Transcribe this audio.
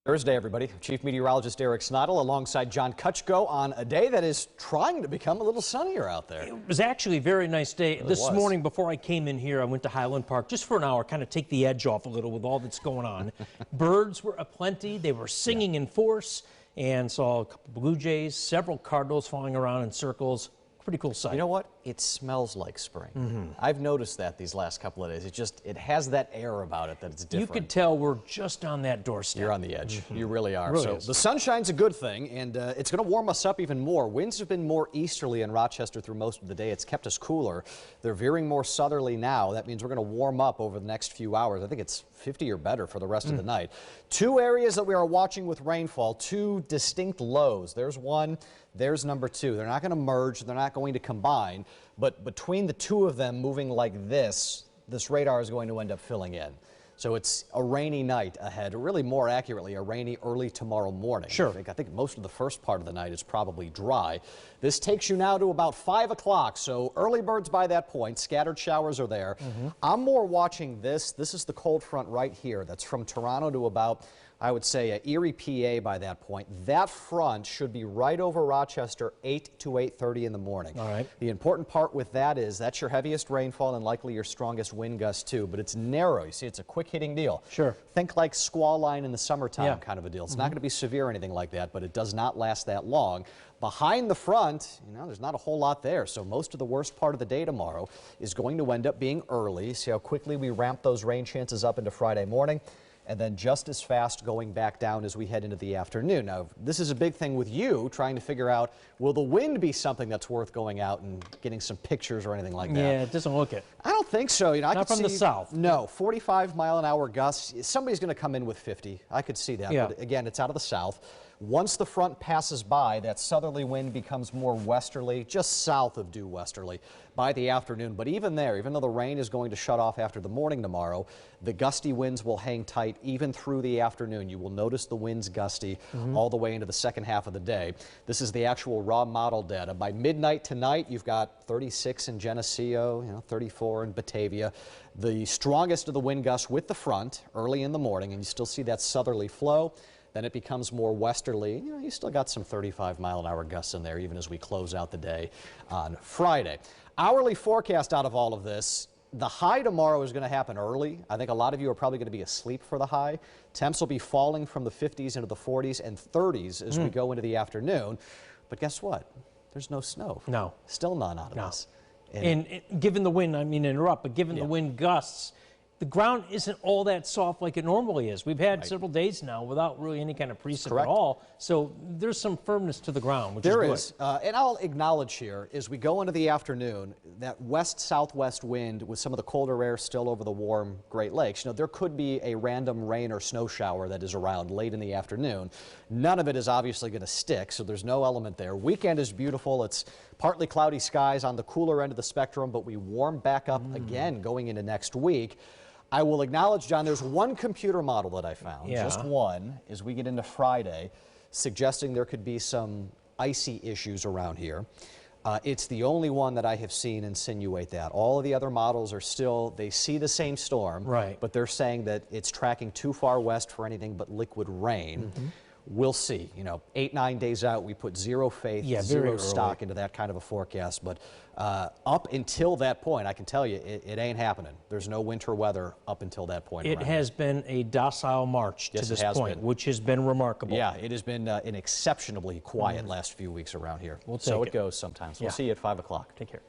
Thursday, everybody. Chief Meteorologist Eric Snodel alongside John Kutchko on a day that is trying to become a little sunnier out there. It was actually a very nice day. This morning, before I came in here, I went to Highland Park just for an hour, kind of take the edge off a little with all that's going on. Birds were aplenty. They were singing in force, and saw a couple blue jays, several cardinals flying around in circles. Pretty cool sight. You know what? It smells like spring. I've noticed that these last couple of days. It has that air about it that it's different. You could tell we're just on that doorstep. You're on the edge. You really are. Really so is. the sunshine's a good thing, and it's going to warm us up even more. Winds have been more easterly in Rochester through most of the day. It's kept us cooler. They're veering more southerly now. That means we're going to warm up over the next few hours. I think it's 50 or better for the rest of the night. Two areas that we are watching with rainfall, two distinct lows. There's one, there's number two. They're not going to merge. They're not going to combine. But between the two of them moving like this radar is going to end up filling in. So it's a rainy night ahead, or really more accurately, a rainy early tomorrow morning. Sure. I think most of the first part of the night is probably dry. This takes you now to about 5 o'clock, so early birds by that point. Scattered showers are there. I'm more watching this. This is the cold front right here. That's from Toronto to about, I would say, Erie, PA by that point. That front should be right over Rochester 8 to 8:30 in the morning. All right. The important part with that is that's your heaviest rainfall and likely your strongest wind gust too, but it's narrow. You see, it's a quick hitting deal. Sure. Think like squall line in the summertime kind of a deal. It's not going to be severe or anything like that, but it does not last that long. Behind the front, there's not a whole lot there, so most of the worst part of the day tomorrow is going to end up being early. See how quickly we ramp those rain chances up into Friday morning, and then just as fast going back down as we head into the afternoon. Now, this is a big thing with you, trying to figure out, will the wind be something that's worth going out and getting some pictures or anything like that? Yeah, it doesn't look it. I don't think so. I Not could from the see, south. No, 45-mile-an-hour gusts. Somebody's going to come in with 50. I could see that. Yeah. But again, it's out of the south. Once the front passes by, that southerly wind becomes more westerly, just south of due westerly by the afternoon. But even there, even though the rain is going to shut off after the morning tomorrow, the gusty winds will hang tight even through the afternoon. You will notice the winds gusty all the way into the second half of the day. This is the actual raw model data. By midnight tonight, you've got 36 in Geneseo, 34 in Batavia. The strongest of the wind gusts with the front early in the morning, and you still see that southerly flow. Then it becomes more westerly. You still got some 35-mile-an-hour gusts in there even as we close out the day on Friday. Hourly forecast out of all of this. The high tomorrow is going to happen early. I think a lot of you are probably going to be asleep for the high. Temps will be falling from the 50s into the 40s and 30s as we go into the afternoon. But guess what? There's no snow. No. Still none out of this. And given the wind, I mean to interrupt, but given the wind gusts, the ground isn't all that soft like it normally is. We've had several days now without really any kind of precip at all, so there's some firmness to the ground, which is good. There is, and I'll acknowledge here, as we go into the afternoon, that west-southwest wind with some of the colder air still over the warm Great Lakes, there could be a random rain or snow shower that is around late in the afternoon. None of it is obviously going to stick, so there's no element there. Weekend is beautiful. It's partly cloudy skies on the cooler end of the spectrum, but we warm back up again going into next week. I will acknowledge, John, there's one computer model that I found, just one, as we get into Friday, suggesting there could be some icy issues around here. It's the only one that I have seen insinuate that. All of the other models are still, they see the same storm, but they're saying that it's tracking too far west for anything but liquid rain. We'll see. 8, 9 days out, we put zero faith, zero stock into that kind of a forecast. But up until that point, I can tell you, it ain't happening. There's no winter weather up until that point. It has been a docile march to this point, which has been remarkable. Yeah, it has been an exceptionally quiet last few weeks around here. We'll take so it goes sometimes. We'll see you at 5 o'clock. Take care.